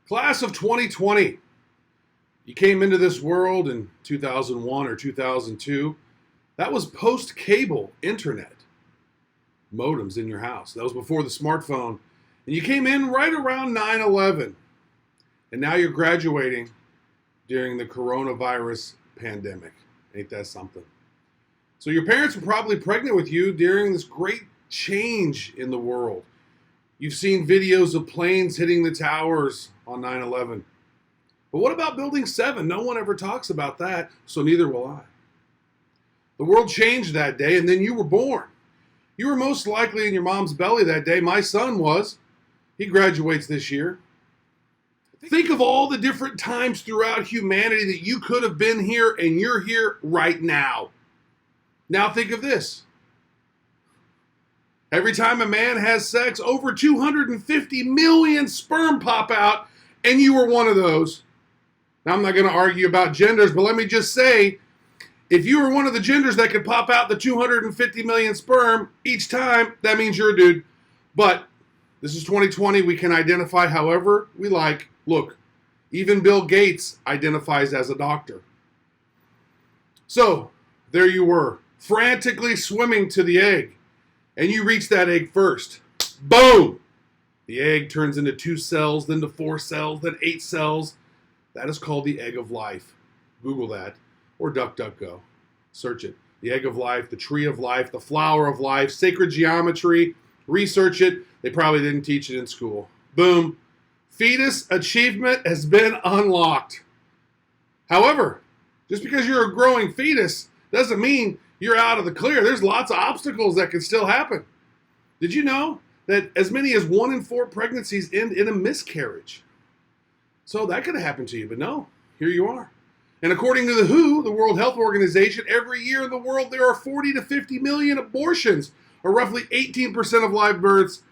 Class of 2020. You came into this world in 2001 or 2002. That was post-cable internet. Modems in your house. That was before the smartphone. And you came in right around 9/11. And now you're graduating during the coronavirus pandemic. Ain't that something? So your parents were probably pregnant with you during this great change in the world. You've seen videos of planes hitting the towers on 9/11. But what about Building 7? No one ever talks about that, so neither will I. The world changed that day, and then you were born. You were most likely in your mom's belly that day. My son was. He graduates this year. Think of all the different times throughout humanity that you could have been here, and you're here right now. Now think of this. Every time a man has sex, over 250 million sperm pop out, and you were one of those. Now, I'm not going to argue about genders, but let me just say, if you were one of the genders that could pop out the 250 million sperm each time, that means you're a dude. But this is 2020. We can identify however we like. Look, even Bill Gates identifies as a doctor. So, there you were, frantically swimming to the egg. And you reach that egg first. Boom! The egg turns into 2 cells, then to 4 cells, then 8 cells. That is called the egg of life. Google that. Or DuckDuckGo. Search it. The egg of life, the tree of life, the flower of life, sacred geometry. Research it. They probably didn't teach it in school. Boom. Fetus achievement has been unlocked. However, just because you're a growing fetus doesn't mean you're out of the clear. There's lots of obstacles that can still happen. Did you know that as many as 1 in 4 pregnancies end in a miscarriage? So that could have happened to you, but no, here you are. And according to the WHO, the World Health Organization, every year in the world there are 40 to 50 million abortions, or roughly 18% of live births,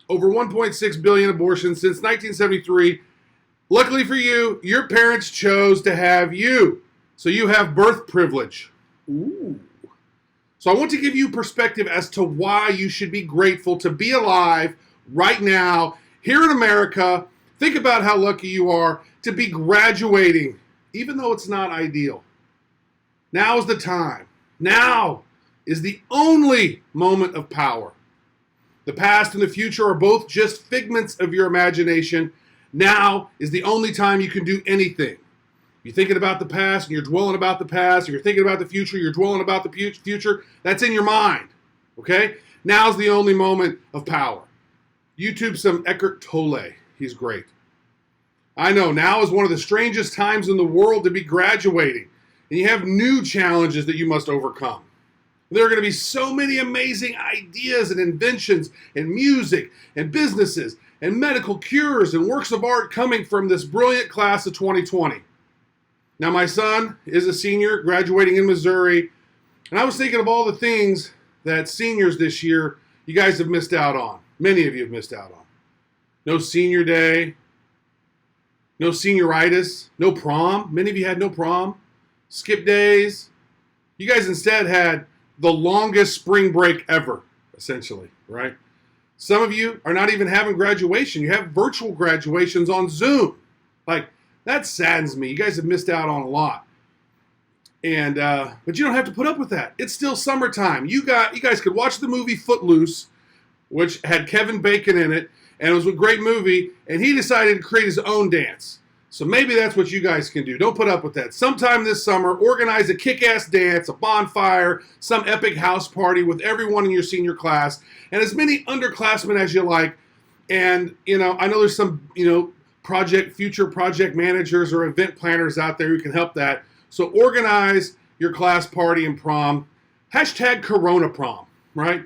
over 1.6 billion abortions since 1973. Luckily for you, your parents chose to have you, so you have birth privilege. Ooh. So I want to give you perspective as to why you should be grateful to be alive right now, here in America. Think about how lucky you are to be graduating, even though it's not ideal. Now is the time. Now is the only moment of power. The past and the future are both just figments of your imagination. Now is the only time you can do anything. You're thinking about the past and you're dwelling about the past, or you're thinking about the future, you're dwelling about the future, that's in your mind, okay? Now's the only moment of power. YouTube some Eckhart Tolle. He's great. I know, now is one of the strangest times in the world to be graduating, and you have new challenges that you must overcome. There are going to be so many amazing ideas and inventions and music and businesses and medical cures and works of art coming from this brilliant class of 2020. Now, my son is a senior graduating in Missouri, and I was thinking of all the things that seniors this year, you guys have missed out on. Many of you have missed out on. No senior day, no senioritis, no prom. Many of you had no prom. Skip days. You guys instead had the longest spring break ever, essentially, right? Some of you are not even having graduation. You have virtual graduations on Zoom. That saddens me. You guys have missed out on a lot. And but you don't have to put up with that. It's still summertime. You guys could watch the movie Footloose, which had Kevin Bacon in it, and it was a great movie, and he decided to create his own dance. So maybe that's what you guys can do. Don't put up with that. Sometime this summer, organize a kick-ass dance, a bonfire, some epic house party with everyone in your senior class, and as many underclassmen as you like. And, I know there's some, future project managers or event planners out there who can help that. So organize your class party and prom. Hashtag Corona Prom, right?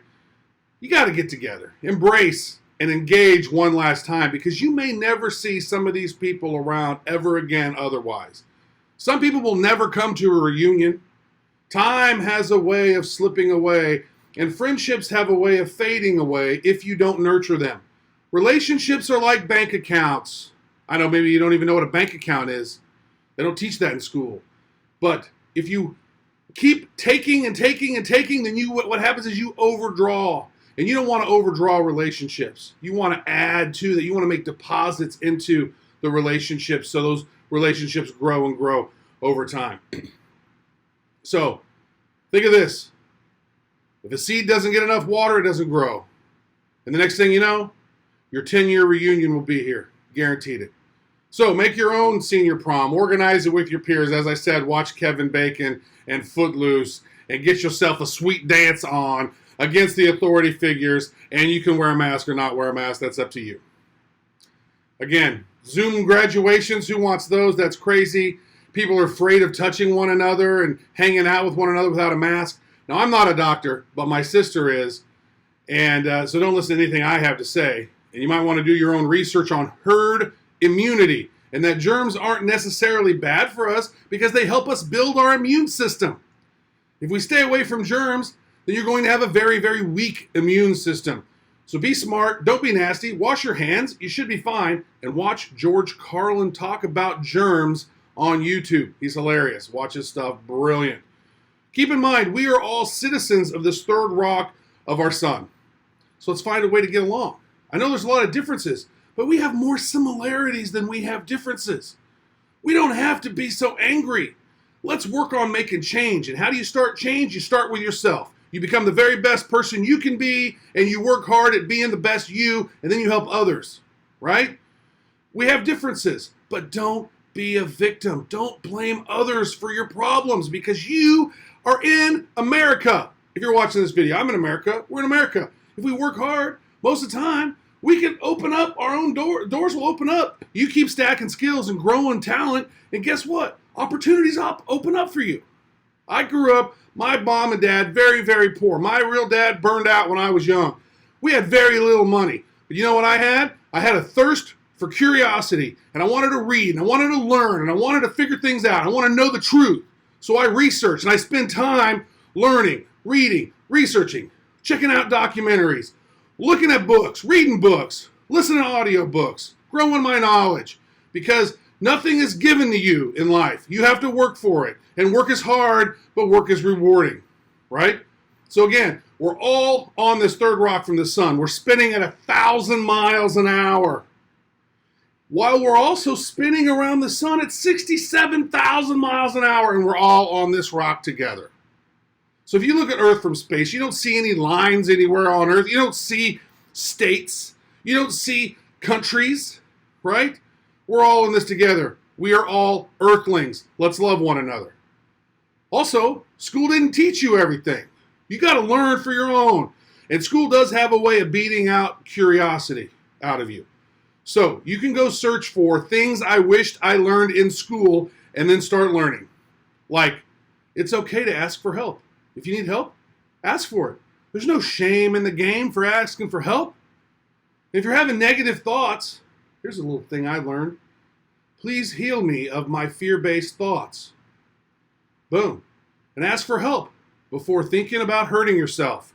You got to get together. Embrace and engage one last time, because you may never see some of these people around ever again otherwise. Some people will never come to a reunion. Time has a way of slipping away, and friendships have a way of fading away if you don't nurture them. Relationships are like bank accounts. I know maybe you don't even know what a bank account is. They don't teach that in school. But if you keep taking and taking and taking, then what happens is you overdraw. And you don't want to overdraw relationships. You want to add to that. You want to make deposits into the relationships so those relationships grow and grow over time. So think of this. If a seed doesn't get enough water, it doesn't grow. And the next thing you know, your 10-year reunion will be here. Guaranteed it. So make your own senior prom. Organize it with your peers. As I said, watch Kevin Bacon and Footloose and get yourself a sweet dance on against the authority figures. And you can wear a mask or not wear a mask. That's up to you. Again, Zoom graduations, who wants those? That's crazy. People are afraid of touching one another and hanging out with one another without a mask. Now, I'm not a doctor, but my sister is. And so don't listen to anything I have to say. And you might want to do your own research on herd immunity. And that germs aren't necessarily bad for us because they help us build our immune system. If we stay away from germs, then you're going to have a very, very weak immune system. So be smart. Don't be nasty. Wash your hands. You should be fine. And watch George Carlin talk about germs on YouTube. He's hilarious. Watch his stuff. Brilliant. Keep in mind, we are all citizens of this third rock of our sun. So let's find a way to get along. I know there's a lot of differences, but we have more similarities than we have differences. We don't have to be so angry. Let's work on making change. And how do you start change? You start with yourself. You become the very best person you can be, and you work hard at being the best you, and then you help others, right? We have differences, but don't be a victim. Don't blame others for your problems because you are in America. If you're watching this video, I'm in America. We're in America. If we work hard, most of the time, we can open up our own doors will open up. You keep stacking skills and growing talent, and guess what? Opportunities open up for you. I grew up, my mom and dad, very, very poor. My real dad burned out when I was young. We had very little money. But you know what I had? I had a thirst for curiosity, and I wanted to read, and I wanted to learn, and I wanted to figure things out. I want to know the truth. So I researched, and I spend time learning, reading, researching, checking out documentaries, looking at books, reading books, listening to audiobooks, growing my knowledge, because nothing is given to you in life. You have to work for it. And work is hard, but work is rewarding, right? So again, we're all on this third rock from the sun. We're spinning at 1,000 miles an hour, while we're also spinning around the sun at 67,000 miles an hour, and we're all on this rock together. So if you look at Earth from space, you don't see any lines anywhere on Earth. You don't see states. You don't see countries, right? We're all in this together. We are all Earthlings. Let's love one another. Also, school didn't teach you everything. You got to learn for your own. And school does have a way of beating out curiosity out of you. So you can go search for things I wished I learned in school and then start learning. Like, it's okay to ask for help. If you need help, ask for it. There's no shame in the game for asking for help. If you're having negative thoughts, here's a little thing I learned. Please heal me of my fear-based thoughts. Boom. And ask for help before thinking about hurting yourself.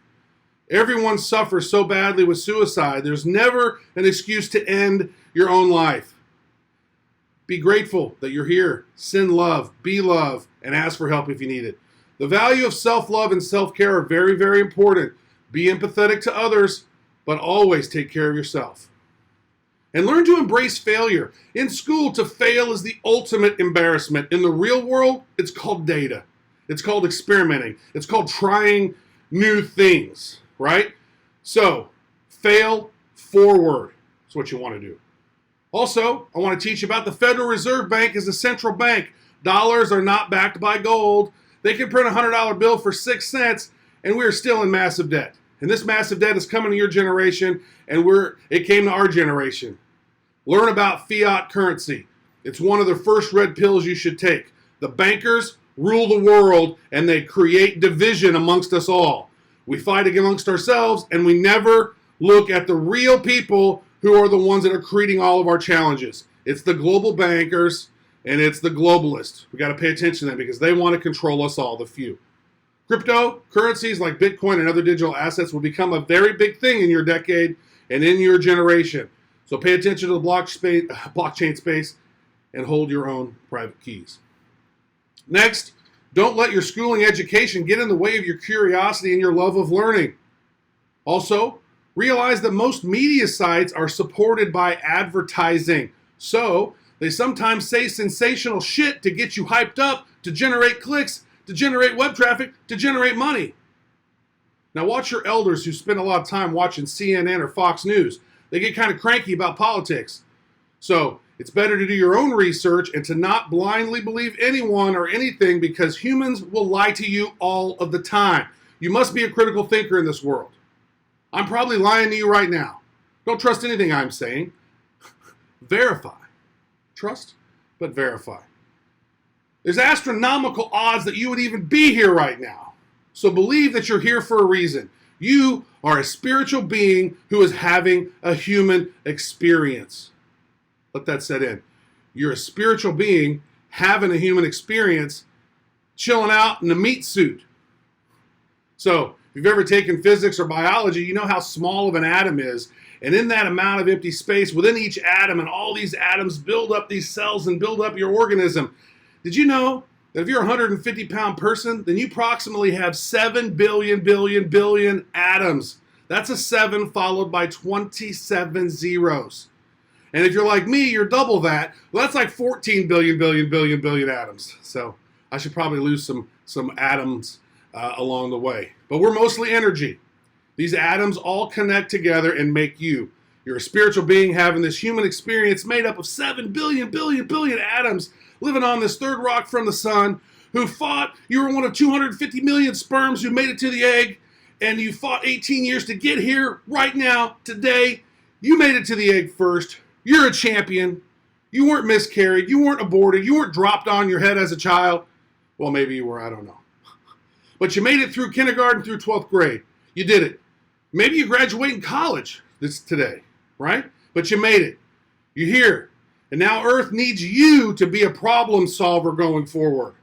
Everyone suffers so badly with suicide. There's never an excuse to end your own life. Be grateful that you're here. Send love, be love, and ask for help if you need it. The value of self-love and self-care are very, very important. Be empathetic to others, but always take care of yourself. And learn to embrace failure. In school, to fail is the ultimate embarrassment. In the real world, it's called data. It's called experimenting. It's called trying new things, right? So, fail forward is what you want to do. Also, I want to teach you about the Federal Reserve Bank as a central bank. Dollars are not backed by gold. They can print a $100 bill for 6 cents, and we're still in massive debt. And this massive debt is coming to your generation, and it came to our generation. Learn about fiat currency. It's one of the first red pills you should take. The bankers rule the world, and they create division amongst us all. We fight amongst ourselves, and we never look at the real people who are the ones that are creating all of our challenges. It's the global bankers, and it's the globalists. We got to pay attention to them because they want to control us all, the few. Cryptocurrencies like Bitcoin and other digital assets will become a very big thing in your decade and in your generation. So pay attention to the blockchain space and hold your own private keys. Next, don't let your schooling education get in the way of your curiosity and your love of learning. Also, realize that most media sites are supported by advertising. So they sometimes say sensational shit to get you hyped up, to generate clicks, to generate web traffic, to generate money. Now watch your elders who spend a lot of time watching CNN or Fox News. They get kind of cranky about politics. So it's better to do your own research and to not blindly believe anyone or anything, because humans will lie to you all of the time. You must be a critical thinker in this world. I'm probably lying to you right now. Don't trust anything I'm saying. Verify. Trust, but verify. There's astronomical odds that you would even be here right now. So believe that you're here for a reason. You are a spiritual being who is having a human experience. Let that set in. You're a spiritual being having a human experience, chilling out in a meat suit. So if you've ever taken physics or biology, you know how small of an atom is. And in that amount of empty space within each atom, and all these atoms build up these cells and build up your organism. Did you know that if you're a 150-pound person, then you approximately have 7 billion atoms? That's a 7 followed by 27 zeros. And if you're like me, you're double that. Well, that's like 14 billion atoms. So I should probably lose some atoms along the way. But we're mostly energy. These atoms all connect together and make you. You're a spiritual being having this human experience made up of 7 billion atoms living on this third rock from the sun, who fought. You were one of 250 million sperms who made it to the egg, and you fought 18 years to get here right now, today. You made it to the egg first. You're a champion. You weren't miscarried. You weren't aborted. You weren't dropped on your head as a child. Well, maybe you were. I don't know. But you made it through kindergarten through 12th grade. You did it. Maybe you graduate in college today, right? But you made it. You're here. And now Earth needs you to be a problem solver going forward.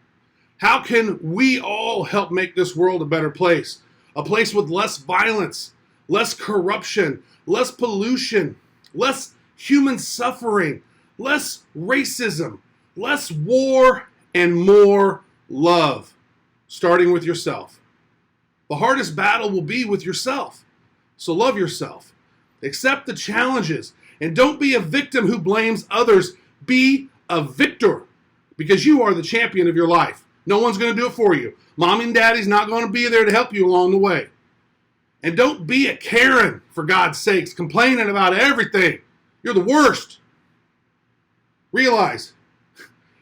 How can we all help make this world a better place? A place with less violence, less corruption, less pollution, less human suffering, less racism, less war, and more love, starting with yourself. The hardest battle will be with yourself. So love yourself. Accept the challenges. And don't be a victim who blames others. Be a victor, because you are the champion of your life. No one's going to do it for you. Mommy and daddy's not going to be there to help you along the way. And don't be a Karen, for God's sakes, complaining about everything. You're the worst. Realize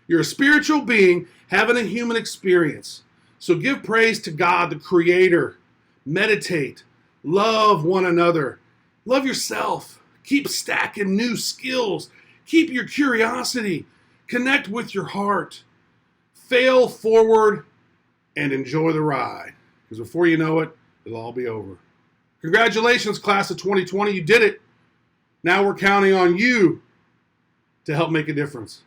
you're a spiritual being having a human experience. So give praise to God, the Creator. Meditate. Love one another. Love yourself. Keep stacking new skills. Keep your curiosity. Connect with your heart. Fail forward and enjoy the ride. Because before you know it, it'll all be over. Congratulations, class of 2020. You did it. Now we're counting on you to help make a difference.